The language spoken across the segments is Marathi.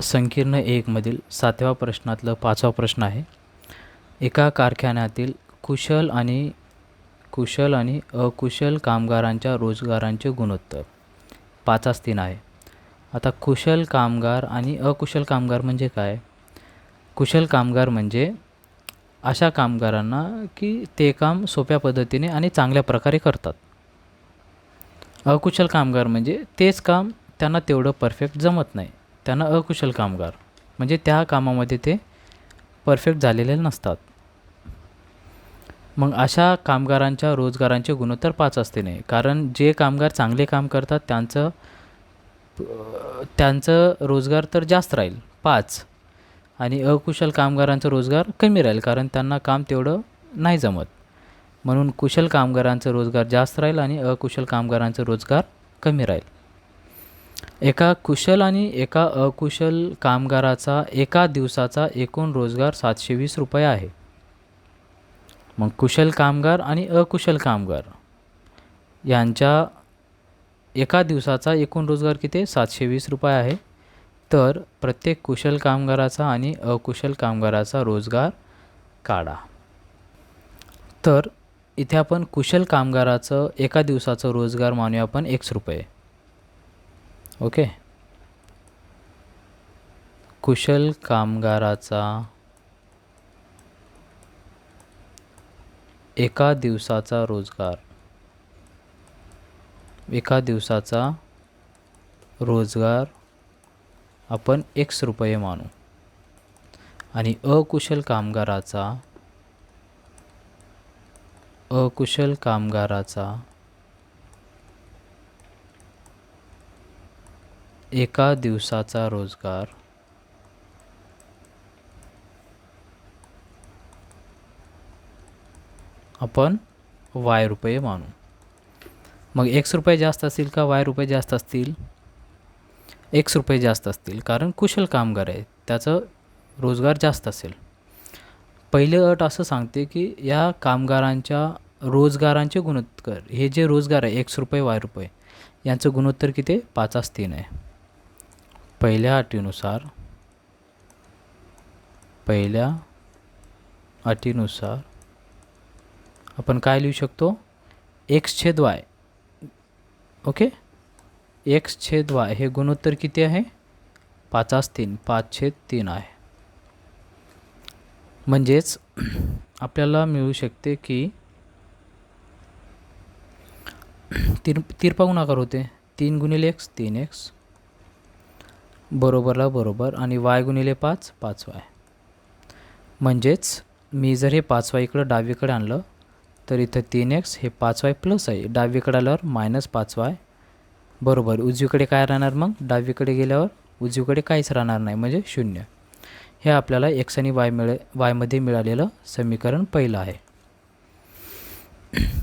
संकीर्ण 1 मधील 7व्या प्रश्नातलं 5वा प्रश्न आहे. एका कारखान्यातील कुशल आणि अकुशल कामगारांच्या रोजगारांचे गुणोत्तर 5:3 आहे. आता कुशल कामगार आणि अकुशल कामगार म्हणजे काय? कुशल कामगार म्हणजे अशा कामगारांना की ते काम सोप्या पद्धतीने आणि चांगल्या प्रकारे करतात. अकुशल कामगार म्हणजे तेच काम त्यांना तेवढं परफेक्ट जमत नाही, त्यांना अकुशल कामगार म्हणजे त्या कामामध्ये ते परफेक्ट झालेले नसतात. मग अशा कामगारांच्या रोजगारांचे गुणोत्तर 5 असते नाही, कारण जे कामगार चांगले काम करतात त्यांचं रोजगार तर जास्त राहील 5, आणि अकुशल कामगारांचा रोजगार कमी राहील कारण त्यांना काम तेवढं नाही जमत. म्हणून कुशल कामगारांचा रोजगार जास्त राहील आणि अकुशल कामगारांचा रोजगार कमी राहील. एका कुशल आणि एका अकुशल कामगाराचा एका दिवसाचा एकूण रोजगार 720 रुपये आहे. मग कुशल कामगार आणि अकुशल कामगार यांच्या एका दिवसाचा एकूण रोजगार किती 720 रुपये आहे. तर प्रत्येक कुशल कामगाराचा आणि अकुशल कामगाराचा रोजगार काढा. तर इथे आपण कुशल कामगाराचं एका दिवसाचं रोजगार मानूया आपण x रुपये. ओके, कुशल कामगाराचा एका दिवसाचा रोजगार आपण x रुपये मानू, आणि अकुशल कामगाराचा एका दिवसाचा रोजगार आपण y रुपये मानू. मग x रुपये जास्त असतील का y रुपये जास्त असतील? x रुपये जास्त असतील, कारण कुशल कामगार आहे, त्याचं रोजगार जास्त असेल. पहिले अट असं सांगते की या कामगारांच्या रोजगारांचे गुणोत्तर, हे जे रोजगार आहे x रुपये y रुपये यांचं गुणोत्तर किती 5:3 आहे. पहिल्या अटीनुसार आपण काय लिहू शकतो? x/y. ओके, x/y हे गुणोत्तर किती आहे 5/3 आहे. म्हणजेच आपल्याला मिळू शकते की तिरपा गुणाकार होते 3 गुणिले x 3x बरोबरला बरोबर, आणि y गुणिले 5 5y. म्हणजेच मी जर हे 5y इकडं डावीकडे आणलं तर इथं 3x हे 5y प्लस आहे, डावीकडे आल्यावर -5y बरोबर. उजवीकडे काय राहणार? मग डावीकडे गेल्यावर उजवीकडे काहीच राहणार नाही, म्हणजे 0. हे आपल्याला x आणि y मध्ये मिळालेलं समीकरण पहिलं आहे.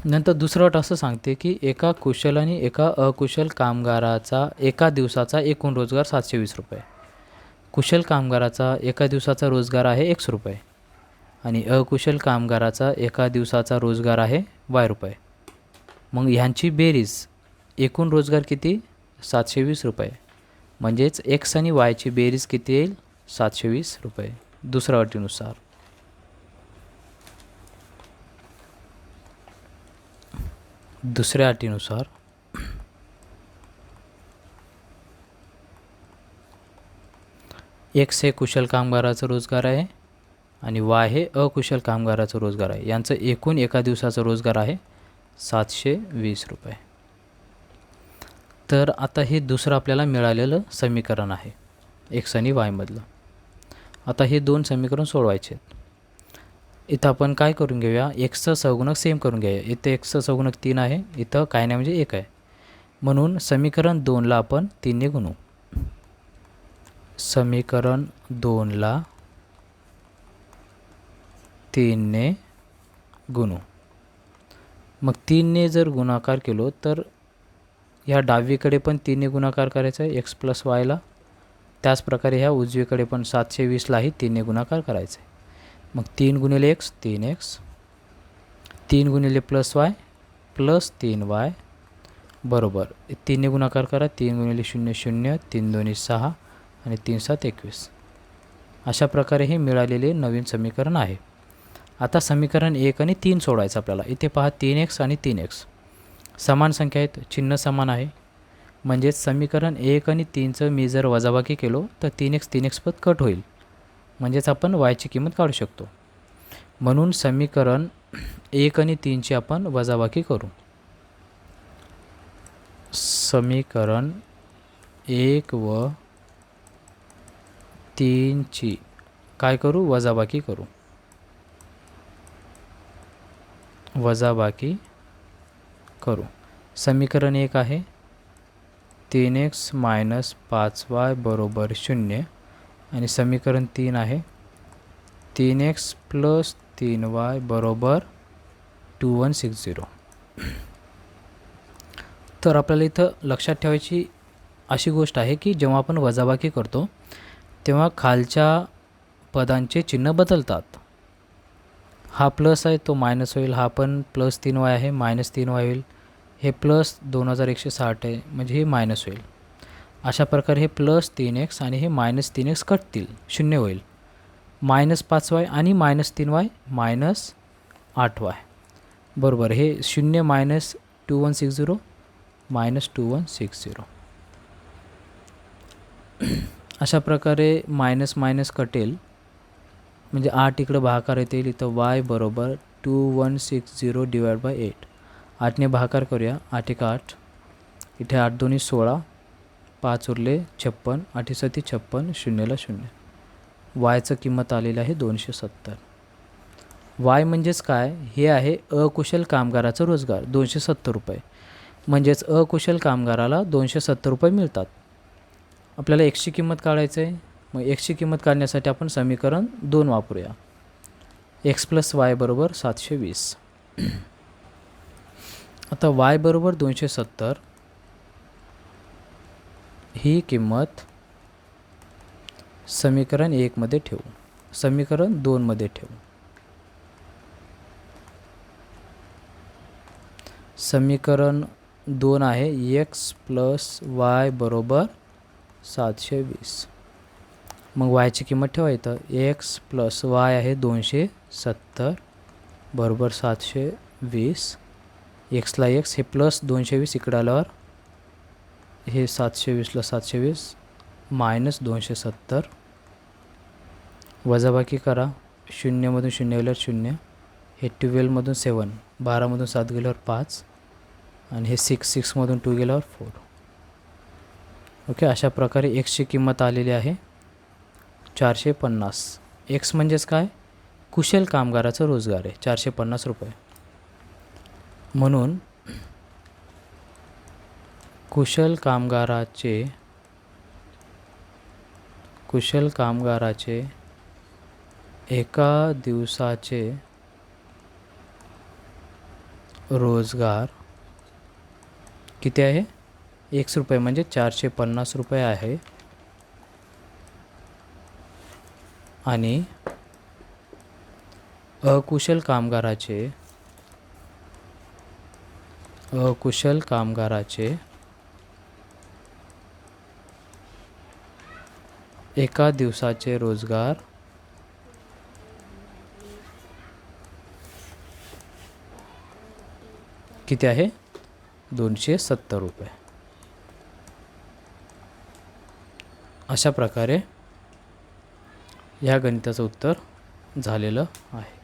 नंतर दुसरं अट असं सांगते की एका कुशल आणि एका अकुशल कामगाराचा एका दिवसाचा एकूण रोजगार 720 रुपये. कुशल कामगाराचा एका दिवसाचा रोजगार आहे x रुपये आणि अकुशल कामगाराचा एका दिवसाचा रोजगार आहे y रुपये. मग ह्यांची बेरीज एकूण रोजगार किती 720 रुपये. म्हणजेच x आणि y ची बेरीज किती येईल 720 रुपये दुसऱ्या अटीनुसार. दुसऱ्या अटीनुसार x हे कुशल कामगाराचं रोजगार आहे आणि y हे अकुशल कामगाराचं रोजगार आहे. यांचं एकूण एका दिवसाचं रोजगार आहे 720 रुपये. तर आता हे दुसरं आपल्याला मिळालेलं समीकरण आहे x आणि y मधलं. आता हे दोन समीकरण सोडवायचे आहेत. इथं आपण काय करून घेऊया, xचं सहगुणक सेम करून घेऊया. इथे xचं सहगुणक 3 आहे, इथं काय नाही म्हणजे 1 आहे. म्हणून समीकरण 2ला आपण 3ने गुणू. समीकरण 2ला 3ने गुणू. मग 3ने जर गुणाकार केलो तर ह्या डावीकडे पण 3ने गुणाकार करायचा आहे x + yला. त्याचप्रकारे ह्या उजवीकडे पण 720लाही 3ने गुणाकार करायचा आहे. मग 3 गुणिले x 3x, 3 गुणिले +y + 3y बरोबर. 3ने गुणाकार करा, 3 गुणिले 0 0, 3 2 6 आणि 3 7 21. अशा प्रकारे हे मिळालेले नवीन समीकरण आहे. आता समीकरण 1 आणि 3 सोडवायचं आपल्याला. इथे पहा 3x आणि 3x समान संख्या आहेत, चिन्ह समान आहे. म्हणजेच समीकरण 1 आणि 3चं मी जर वजाबाकी केलो तर 3x 3x पद कट होईल. म्हणजेच आपण yची किंमत काढू शकतो. म्हणून समीकरण 1 आणि 3ची आपण वजाबाकी करू. समीकरण 1 व 3ची काय करू? वजाबाकी करू. वजाबाकी करू. समीकरण 1 आहे 3x - 5y = 0 आणि समीकरण 3 आहे 3x + 3y = 2160. तर आपल्याला इथं लक्षात ठेवायची अशी गोष्ट आहे की जेव्हा आपण वजाबाकी करतो तेव्हा खालच्या पदांचे चिन्ह बदलतात. हा प्लस आहे तो मायनस होईल, हा पण +3y आहे -3y होईल, हे +2160 आहे म्हणजे हे मायनस होईल. अशा प्रकारे हे +3x आणि हे -3x कटतील, 0 होईल. -5y आणि -3y -8y बरोबर. हे 0 - 2160 -2160. अशा प्रकारे मायनस मायनस कटेल म्हणजे 8 इकडं भागाकार येतील. इथं y = 2160 / 8. 8ने भागाकार करूया. 8 × 8, इथे 8 × 2 = 16, 5 उरले 56, 8 × 7 = 56, 0ला 0. yचं किंमत आलेलं आहे 270. y म्हणजेच काय? हे आहे अकुशल कामगाराचा रोजगार 270 रुपये. म्हणजेच अकुशल कामगाराला 270 रुपये मिळतात. आपल्याला xची किंमत काढायचं आहे. मग xची किंमत काढण्यासाठी आपण समीकरण 2 वापरूया. x + y = 720. आता y = 270 ही किंमत समीकरण 1 मध्ये ठेवू, समीकरण 2 मध्ये ठेवू. समीकरण 2 आहे x + y = 720. मग yची किंमत ठेवा इथं. x + y आहे 270 = 720. xला x, हे +220 इकडे आल्यावर हे 720ला 720 -270. वजाबाकी करा. 0 मधून 0 गेल्यावर 0, हे 12 मधून 7, 12 मधून 7 गेल्यावर 5 आणि हे 6 मधून 2 गेल्यावर 4. ओके. अशा प्रकारे xची किंमत आलेली आहे 450. x म्हणजेच काय? कुशल कामगाराचा रोजगार आहे 450 रुपये. म्हणून कुशल कामगाराचे एका दिवसाचे रोजगार किती आहे? x रुपये म्हणजे 450 रुपये आहे. आणि अकुशल कामगाराचे एका दिवसाचे रोजगार किती आहे? 270 रुपये. अशा प्रकारे या गणिताचं उत्तर झालेलं आहे.